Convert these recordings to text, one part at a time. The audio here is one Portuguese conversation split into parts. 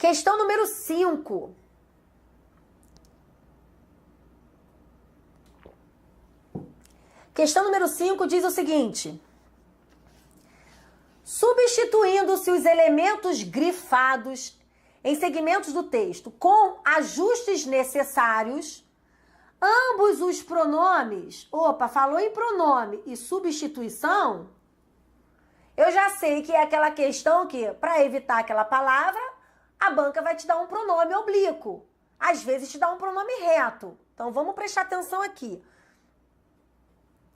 Questão número 5. Questão número 5 diz o seguinte: substituindo-se os elementos grifados em segmentos do texto com ajustes necessários, ambos os pronomes, falou em pronome e substituição, eu já sei que é aquela questão que, para evitar aquela palavra, a banca vai te dar um pronome oblíquo. Às vezes te dá um pronome reto. Então vamos prestar atenção aqui.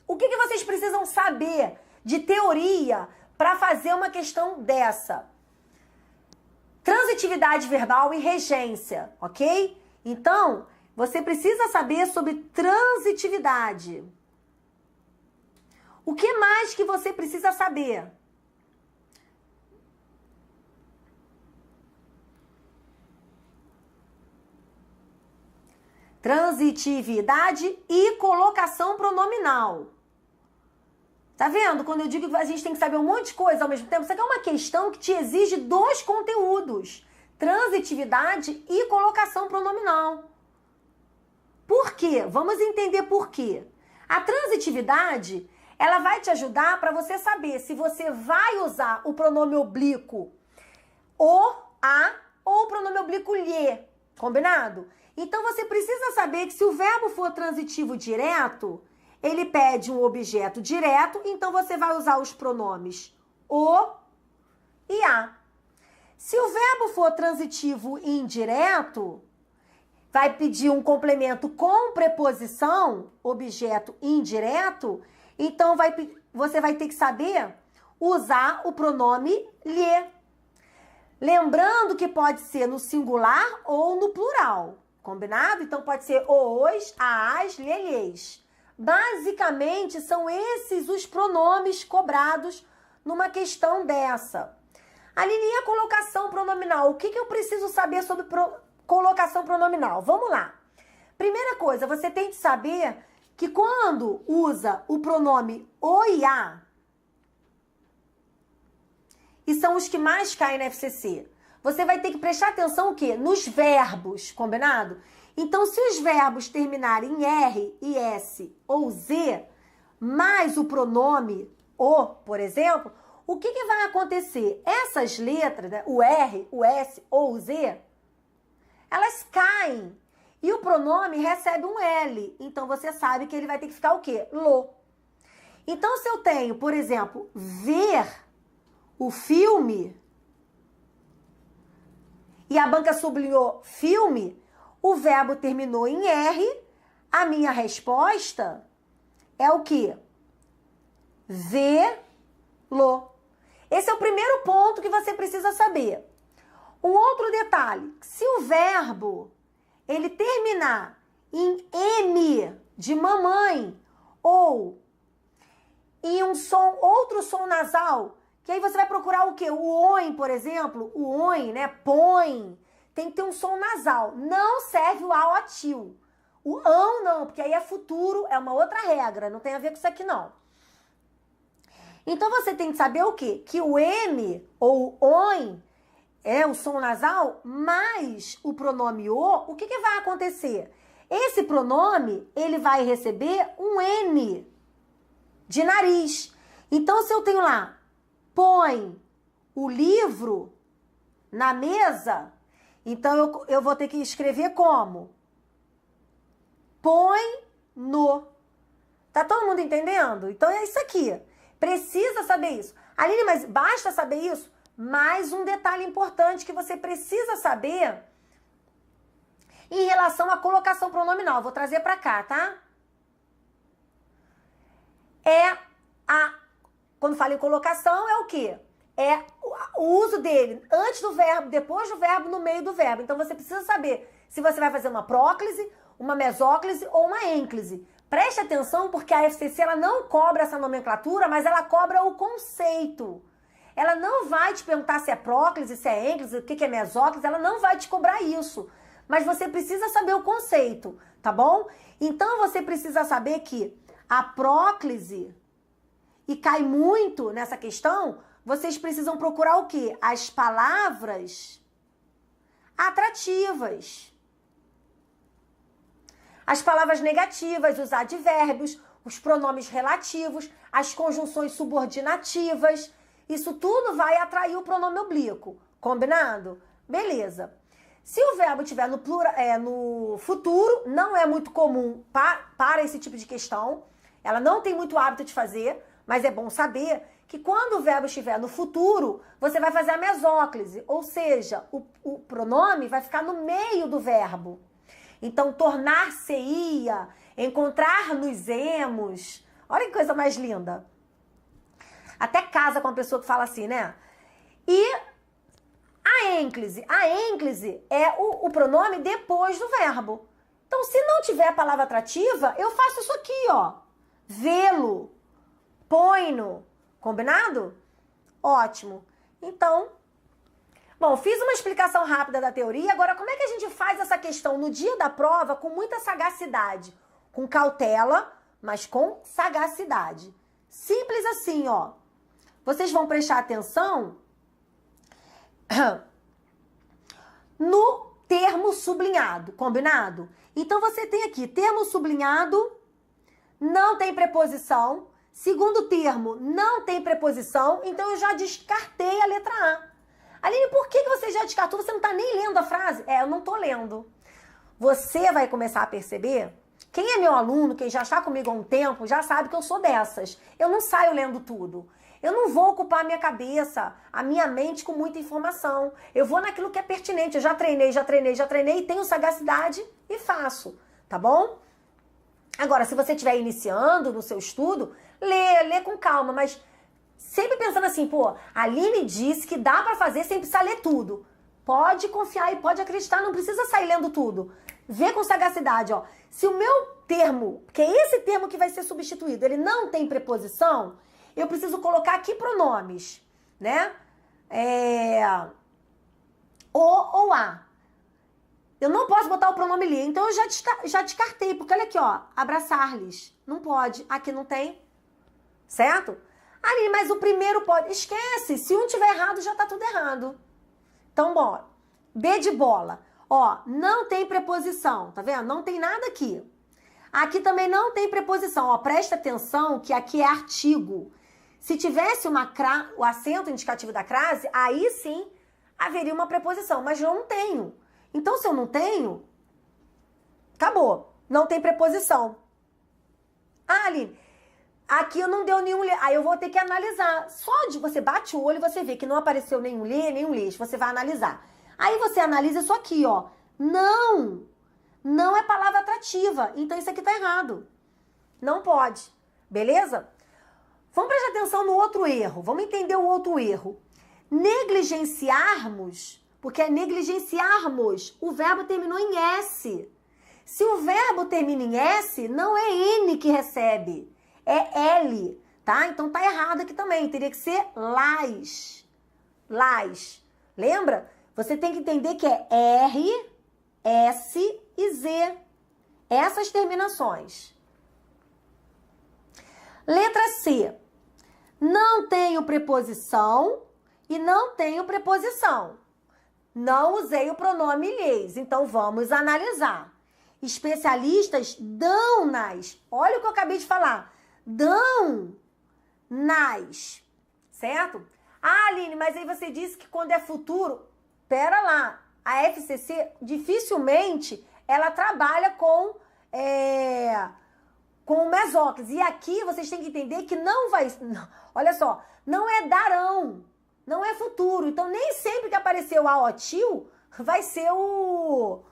O que vocês precisam saber de teoria para fazer uma questão dessa? Transitividade verbal e regência, ok? Então, você precisa saber sobre transitividade. O que mais que você precisa saber? Transitividade e colocação pronominal. Tá vendo? Quando eu digo que a gente tem que saber um monte de coisa ao mesmo tempo, isso aqui é uma questão que te exige 2 conteúdos. Transitividade e colocação pronominal. Por quê? Vamos entender por quê. A transitividade, ela vai te ajudar para você saber se você vai usar o pronome oblíquo o, a, ou o pronome oblíquo lhe. Combinado? Então, você precisa saber que se o verbo for transitivo direto, ele pede um objeto direto, então você vai usar os pronomes o e a. Se o verbo for transitivo indireto, vai pedir um complemento com preposição, objeto indireto, então você vai ter que saber usar o pronome lhe. Lembrando que pode ser no singular ou no plural, combinado? Então pode ser os, as, lhes. Basicamente, são esses os pronomes cobrados numa questão dessa. Aline, e a colocação pronominal? O que eu preciso saber sobre colocação pronominal? Vamos lá. Primeira coisa, você tem que saber que quando usa o pronome o e a, e são os que mais caem na FCC, você vai ter que prestar atenção o quê? Nos verbos, combinado? Então, se os verbos terminarem em R, e S ou Z, mais o pronome o, por exemplo, o que vai acontecer? Essas letras, né, o R, o S ou o Z, elas caem e o pronome recebe um L. Então, você sabe que ele vai ter que ficar o quê? Lo. Então, se eu tenho, por exemplo, ver o filme, e a banca sublinhou filme, o verbo terminou em R, a minha resposta é o quê? Vê-lo. Esse é o primeiro ponto que você precisa saber. Um outro detalhe, se o verbo ele terminar em M de mamãe ou em outro som nasal, que aí você vai procurar o quê? O OI, por exemplo, o OI, né? Põe. Tem que ter um som nasal. Não serve o ao atil. O ão não, porque aí é futuro, é uma outra regra. Não tem a ver com isso aqui, não. Então, você tem que saber o quê? Que o M ou o OI é o som nasal, mais o pronome o que vai acontecer? Esse pronome, ele vai receber um N de nariz. Então, se eu tenho lá, põe o livro na mesa, então eu vou ter que escrever como? Põe no. Tá todo mundo entendendo? Então é isso aqui. Precisa saber isso. Aline, mas basta saber isso? Mais um detalhe importante que você precisa saber em relação à colocação pronominal. Vou trazer para cá, tá? Quando falo em colocação, é o quê? É o uso dele antes do verbo, depois do verbo, no meio do verbo. Então, você precisa saber se você vai fazer uma próclise, uma mesóclise ou uma ênclise. Preste atenção, porque a FCC ela não cobra essa nomenclatura, mas ela cobra o conceito. Ela não vai te perguntar se é próclise, se é ênclise, o que é mesóclise, ela não vai te cobrar isso. Mas você precisa saber o conceito, tá bom? Então, você precisa saber que a próclise, e cai muito nessa questão, vocês precisam procurar o quê? As palavras atrativas. As palavras negativas, os advérbios, os pronomes relativos, as conjunções subordinativas, isso tudo vai atrair o pronome oblíquo. Combinado? Beleza. Se o verbo estiver no futuro, não é muito comum para esse tipo de questão. Ela não tem muito hábito de fazer, mas é bom saber que quando o verbo estiver no futuro, você vai fazer a mesóclise, ou seja, o pronome vai ficar no meio do verbo. Então, tornar-se-ia, encontrar-nos-emos. Olha que coisa mais linda. Até casa com uma pessoa que fala assim, né? E a ênclise é o pronome depois do verbo. Então, se não tiver a palavra atrativa, eu faço isso aqui, ó. Vê-lo, põe-no. Combinado? Ótimo. Então, bom, fiz uma explicação rápida da teoria. Agora, como é que a gente faz essa questão no dia da prova com muita sagacidade? Com cautela, mas com sagacidade. Simples assim, ó. Vocês vão prestar atenção no termo sublinhado, combinado? Então, você tem aqui termo sublinhado, não tem preposição. Segundo termo, não tem preposição, então eu já descartei a letra A. Aline, por que você já descartou? Você não está nem lendo a frase? Eu não estou lendo. Você vai começar a perceber, quem é meu aluno, quem já está comigo há um tempo, já sabe que eu sou dessas. Eu não saio lendo tudo. Eu não vou ocupar a minha cabeça, a minha mente com muita informação. Eu vou naquilo que é pertinente. Eu já treinei, tenho sagacidade e faço, tá bom? Agora, se você estiver iniciando no seu estudo, lê com calma, mas sempre pensando assim, pô, a Aline disse que dá pra fazer sem precisar ler tudo. Pode confiar e pode acreditar, não precisa sair lendo tudo. Vê com sagacidade, ó. Se o meu termo, que é esse termo que vai ser substituído, ele não tem preposição, eu preciso colocar aqui pronomes, né? O ou a. Eu não posso botar o pronome li, então eu já descartei, porque olha aqui, ó, abraçar-lhes. Não pode, aqui não tem, certo? Ali, mas o primeiro pode. Esquece, se um tiver errado, já tá tudo errado. Então, bom, B de bola. Ó, não tem preposição, tá vendo? Não tem nada aqui. Aqui também não tem preposição, ó, presta atenção que aqui é artigo. Se tivesse o acento indicativo da crase, aí sim haveria uma preposição, mas eu não tenho. Então, se eu não tenho, acabou. Não tem preposição. Ah, Aline, aqui eu não deu nenhum lê. Aí eu vou ter que analisar. Só de você bate o olho e você vê que não apareceu nenhum lê, nenhum lês. Você vai analisar. Aí você analisa isso aqui, ó. Não é palavra atrativa. Então, isso aqui tá errado. Não pode. Beleza? Vamos prestar atenção no outro erro. Vamos entender o outro erro. Negligenciarmos... Porque é negligenciarmos. O verbo terminou em S. Se o verbo termina em S, não é N que recebe. É L, tá? Então tá errado aqui também. Teria que ser las. Las. Lembra? Você tem que entender que é R, S e Z. Essas terminações. Letra C. Não tenho preposição e não tenho preposição. Não usei o pronome lhes, então vamos analisar. Especialistas dão nas. Olha o que eu acabei de falar. Dão nas. Certo? Ah, Aline, mas aí você disse que quando é futuro... Pera lá. A FCC, dificilmente, ela trabalha com o mesóclise. E aqui vocês têm que entender que não vai... Olha só. Não é darão. Não é futuro. Então, nem sempre que aparecer o aotil vai ser o...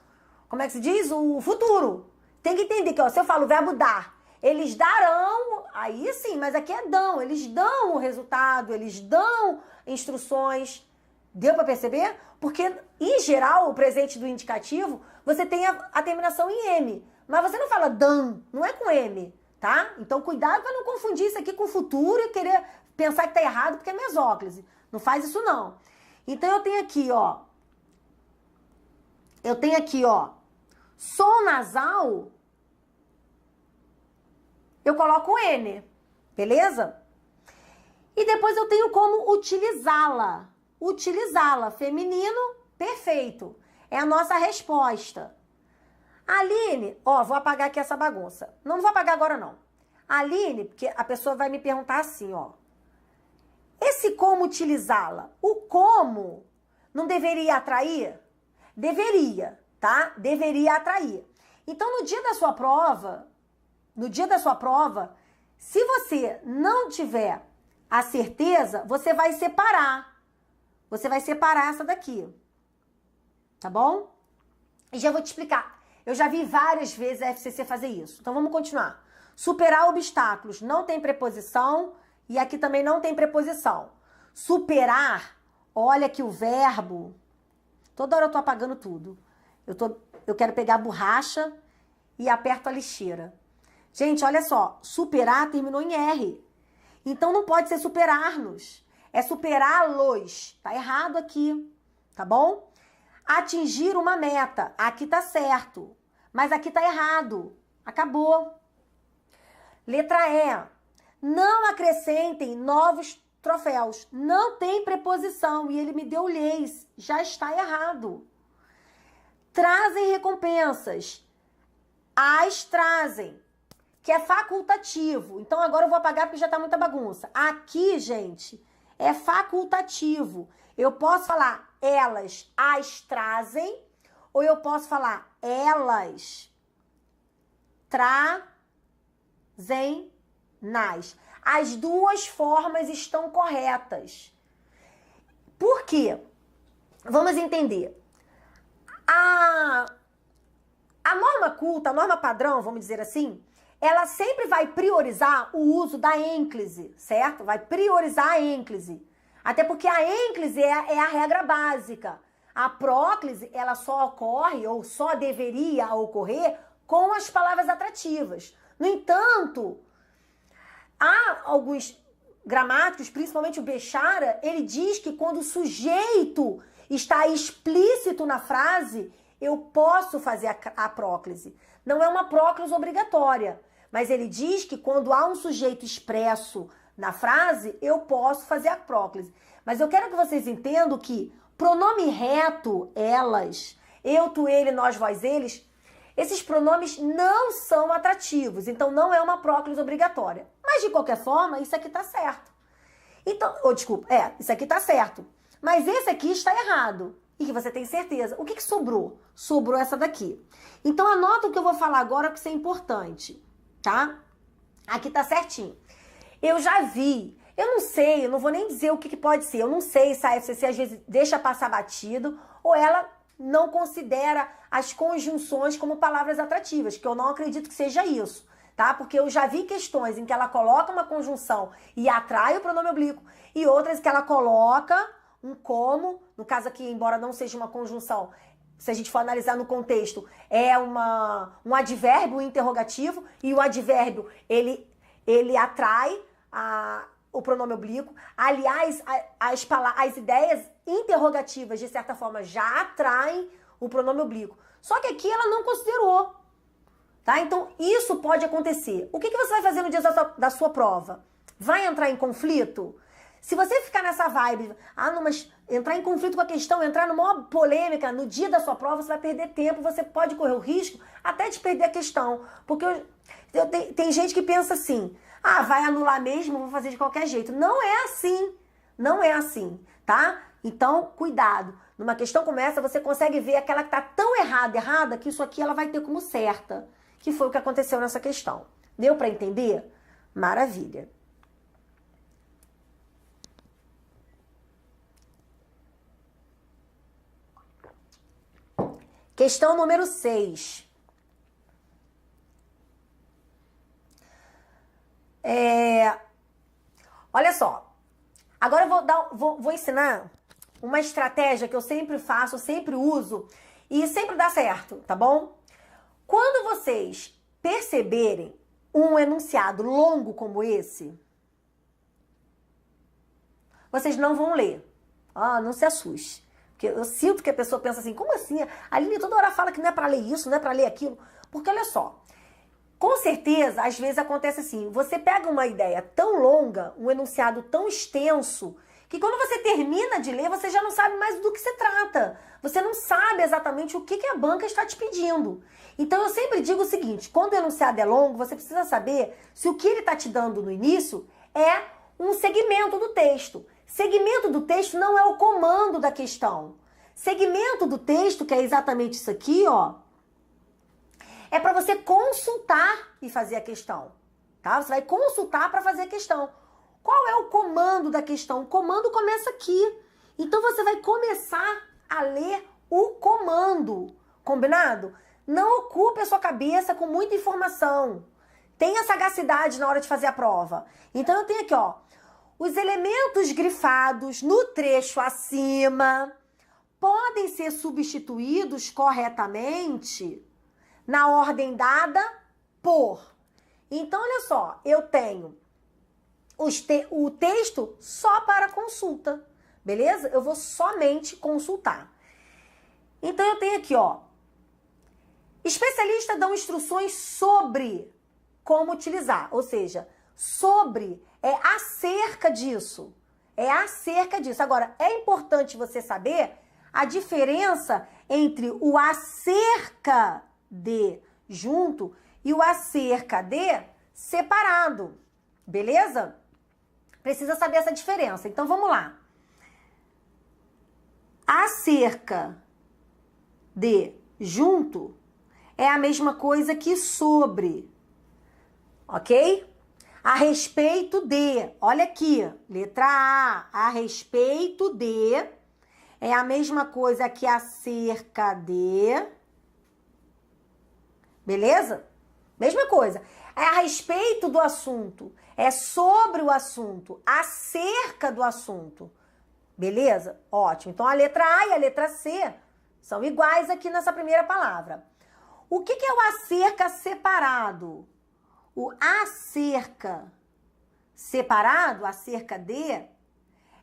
Como é que se diz? O futuro. Tem que entender que, ó, se eu falo o verbo dar, eles darão, aí sim, mas aqui é dão. Eles dão o resultado, eles dão instruções. Deu para perceber? Porque, em geral, o presente do indicativo, você tem a terminação em M. Mas você não fala dão, não é com M, tá? Então, cuidado para não confundir isso aqui com futuro e querer pensar que tá errado porque é mesóclise. Não faz isso, não. Então, eu tenho aqui, ó. Som nasal, eu coloco N, beleza? E depois eu tenho como utilizá-la. Utilizá-la, feminino, perfeito. é a nossa resposta. Aline, ó, vou apagar aqui essa bagunça. Não vou apagar agora, não. Aline, porque a pessoa vai me perguntar assim, ó. Esse como utilizá-la, o como não deveria atrair? Deveria, tá? Deveria atrair. Então, no dia da sua prova, se você não tiver a certeza, você vai separar. Você vai separar essa daqui. Tá bom? E já vou te explicar. Eu já vi várias vezes a FCC fazer isso. Então, vamos continuar. Superar obstáculos não tem preposição e aqui também não tem preposição. Superar, olha que o verbo... Toda hora eu tô apagando tudo. Eu quero pegar a borracha e aperto a lixeira. Gente, olha só. Superar terminou em R. Então, não pode ser superar-nos. É superá-los. Tá errado aqui. Tá bom? Atingir uma meta. Aqui tá certo. Mas aqui tá errado. Acabou. Letra E. Não acrescentem novos troféus. Não tem preposição. E ele me deu lhes. Já está errado. Trazem recompensas. As trazem. Que é facultativo. Então, agora eu vou apagar porque já tá muita bagunça. Aqui, gente, é facultativo. Eu posso falar elas as trazem ou eu posso falar elas trazem nas. As duas formas estão corretas. Por quê? Vamos entender. A norma culta, a norma padrão, vamos dizer assim, ela sempre vai priorizar o uso da ênclise, certo? Vai priorizar a ênclise. Até porque a ênclise é a regra básica. A próclise, ela só ocorre ou só deveria ocorrer com as palavras atrativas. No entanto, há alguns gramáticos, principalmente o Bechara, ele diz que quando o sujeito está explícito na frase, eu posso fazer a próclise. Não é uma próclise obrigatória, mas ele diz que quando há um sujeito expresso na frase, eu posso fazer a próclise. Mas eu quero que vocês entendam que pronome reto, elas, eu, tu, ele, nós, vós, eles, esses pronomes não são atrativos, então não é uma próclise obrigatória. Mas de qualquer forma, isso aqui tá certo. Então, isso aqui tá certo. Mas esse aqui está errado. E que você tem certeza. O que sobrou? Sobrou essa daqui. Então, anota o que eu vou falar agora, porque isso é importante, tá? Aqui tá certinho. Eu já vi, eu não sei, eu não vou nem dizer o que pode ser. Eu não sei se a FCC às vezes deixa passar batido ou ela não considera as conjunções como palavras atrativas, que eu não acredito que seja isso, tá? Porque eu já vi questões em que ela coloca uma conjunção e atrai o pronome oblíquo e outras que ela coloca um como, no caso aqui, embora não seja uma conjunção, se a gente for analisar no contexto, é um advérbio interrogativo e o advérbio, ele atrai o pronome oblíquo. Aliás, as ideias interrogativas, de certa forma, já atraem o pronome oblíquo. Só que aqui ela não considerou, tá? Então, isso pode acontecer. O que você vai fazer no dia da sua prova? Vai entrar em conflito? Se você ficar nessa vibe, não, mas entrar em conflito com a questão, entrar numa polêmica no dia da sua prova, você vai perder tempo, você pode correr o risco até de perder a questão. Porque tem gente que pensa assim, vai anular mesmo, vou fazer de qualquer jeito. Não é assim, não é assim, tá? Então, cuidado. Numa questão como essa, você consegue ver aquela que tá tão errada, que isso aqui ela vai ter como certa, que foi o que aconteceu nessa questão. Deu para entender? Maravilha. Questão número 6. Olha só. Agora eu vou ensinar uma estratégia que eu sempre faço, sempre uso e sempre dá certo, tá bom? Quando vocês perceberem um enunciado longo como esse, vocês não vão ler. Não se assuste. Porque eu sinto que a pessoa pensa assim, como assim? A Aline toda hora fala que não é pra ler isso, não é pra ler aquilo. Porque olha só, com certeza, às vezes acontece assim, você pega uma ideia tão longa, um enunciado tão extenso, que quando você termina de ler, você já não sabe mais do que se trata. Você não sabe exatamente o que a banca está te pedindo. Então eu sempre digo o seguinte, quando o enunciado é longo, você precisa saber se o que ele está te dando no início é um segmento do texto. Segmento do texto não é o comando da questão. Segmento do texto, que é exatamente isso aqui, ó, é para você consultar e fazer a questão, tá? Você vai consultar para fazer a questão. Qual é o comando da questão? O comando começa aqui. Então você vai começar a ler o comando, combinado? Não ocupe a sua cabeça com muita informação. Tenha sagacidade na hora de fazer a prova. Então eu tenho aqui, ó, os elementos grifados no trecho acima podem ser substituídos corretamente na ordem dada por. Então, olha só, eu tenho o texto só para consulta, beleza? Eu vou somente consultar. Então, eu tenho aqui, ó, especialistas dão instruções sobre como utilizar, ou seja, sobre é acerca disso, é acerca disso. Agora, é importante você saber a diferença entre o acerca de junto e o acerca de separado, beleza? Precisa saber essa diferença. Então, vamos lá. Acerca de junto é a mesma coisa que sobre, ok? A respeito de, olha aqui, letra A respeito de é a mesma coisa que acerca de, beleza? Mesma coisa. É a respeito do assunto, é sobre o assunto, acerca do assunto. Beleza? Ótimo. Então, a letra A e a letra C são iguais aqui nessa primeira palavra. O que é o acerca separado? O acerca separado, acerca de,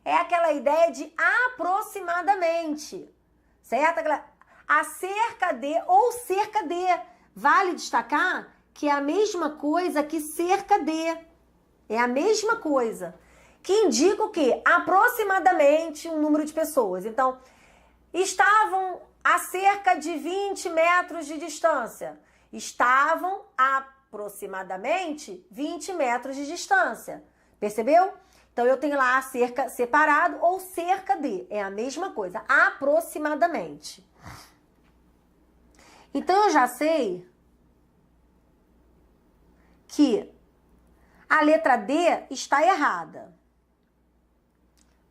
é aquela ideia de aproximadamente, certo? Acerca de ou cerca de. Vale destacar que é a mesma coisa que cerca de. É a mesma coisa. Que indica o quê? Aproximadamente um número de pessoas. Então, estavam a cerca de 20 metros de distância. Estavam aproximadamente 20 metros de distância. Percebeu? Então, eu tenho lá cerca separado ou cerca de. É a mesma coisa. Aproximadamente. Então, eu já sei que a letra D está errada.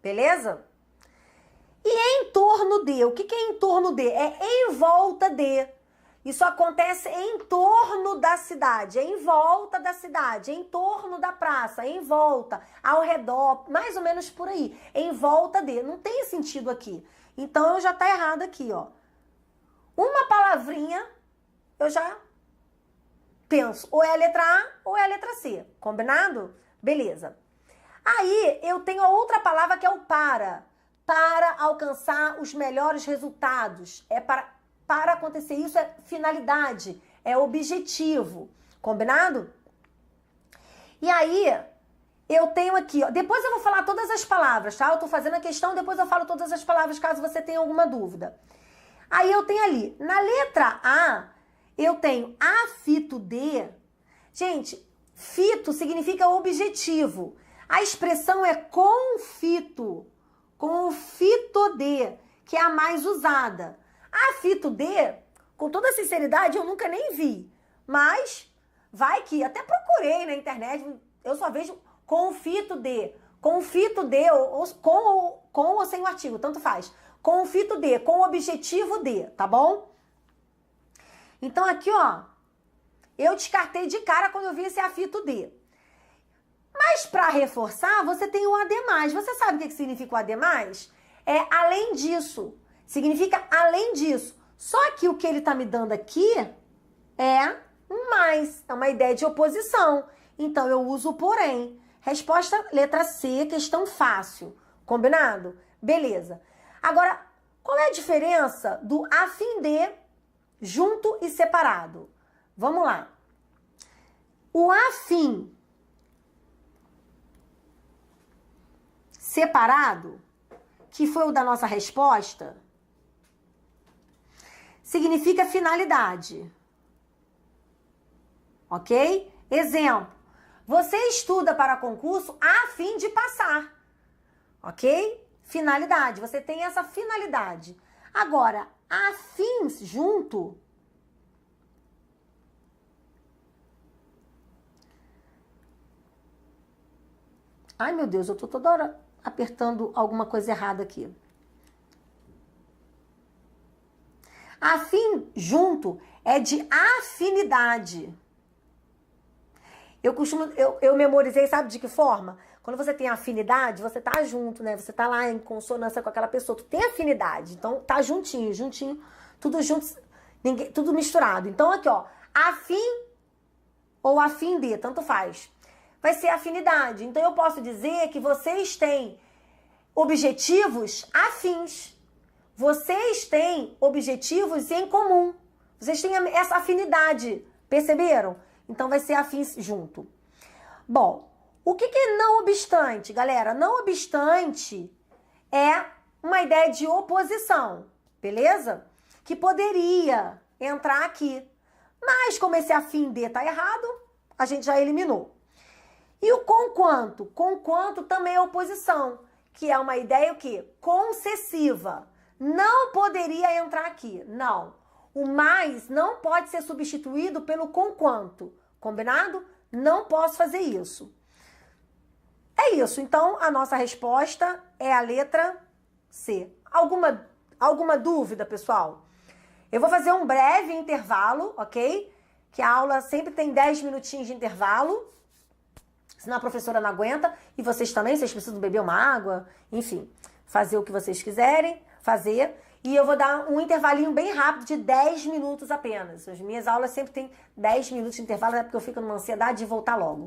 Beleza? E em torno de. O que é em torno de? É em volta de. Isso acontece em torno da cidade, em volta da cidade, em torno da praça, em volta, ao redor, mais ou menos por aí. Em volta de. Não tem sentido aqui. Então, eu já tá errado aqui, ó. Uma palavrinha, eu já penso, ou é a letra A ou é a letra C. Combinado? Beleza. Aí, eu tenho a outra palavra que é o para. Para alcançar os melhores resultados. É para acontecer isso, é finalidade, é objetivo. Combinado? E aí, eu tenho aqui, ó, depois eu vou falar todas as palavras, tá? Eu tô fazendo a questão, depois eu falo todas as palavras, caso você tenha alguma dúvida. Aí eu tenho ali, na letra A, eu tenho afito de. Gente, fito significa objetivo. A expressão é confito de, que é a mais usada. Afito de, com toda sinceridade, eu nunca nem vi. Mas, vai que, até procurei na internet, eu só vejo confito de, ou com ou sem o artigo, tanto faz. Confito de, com o objetivo de, tá bom? Então, aqui, ó, eu descartei de cara quando eu vi esse afito de. Mas, para reforçar, você tem o ademais. Você sabe o que significa o ademais? É além disso. Significa além disso. Só que o que ele tá me dando aqui é um mais. É uma ideia de oposição. Então, eu uso o porém. Resposta letra C, questão fácil. Combinado? Beleza. Agora, qual é a diferença do a fim de, junto e separado? Vamos lá. O a fim separado, que foi o da nossa resposta, significa finalidade. Ok? Exemplo. Você estuda para concurso a fim de passar. Ok? Finalidade. Você tem essa finalidade. Agora, afins junto. Ai, meu Deus, eu tô toda hora apertando alguma coisa errada aqui. Afim junto é de afinidade. Eu memorizei, sabe de que forma? Quando você tem afinidade, você tá junto, né? Você tá lá em consonância com aquela pessoa, tu tem afinidade, então tá juntinho, tudo junto, tudo misturado. Então aqui, ó, afim ou afim de, tanto faz. Vai ser afinidade. Então eu posso dizer que vocês têm objetivos afins. Vocês têm objetivos em comum. Vocês têm essa afinidade, perceberam? Então vai ser afins junto. Bom, o que é não obstante, galera? Não obstante é uma ideia de oposição, beleza? Que poderia entrar aqui. Mas como esse afim de tá errado, a gente já eliminou. E o conquanto? Conquanto também é oposição, que é uma ideia o quê? Concessiva. Não poderia entrar aqui, não. O mais não pode ser substituído pelo conquanto, combinado? Não posso fazer isso. É isso, então a nossa resposta é a letra C. Alguma dúvida, pessoal? Eu vou fazer um breve intervalo, ok? Que a aula sempre tem 10 minutinhos de intervalo, senão a professora não aguenta. E vocês também, vocês precisam beber uma água, enfim, fazer o que vocês quiserem fazer. E eu vou dar um intervalinho bem rápido de 10 minutos apenas. As minhas aulas sempre têm 10 minutos de intervalo, é porque eu fico numa ansiedade de voltar logo.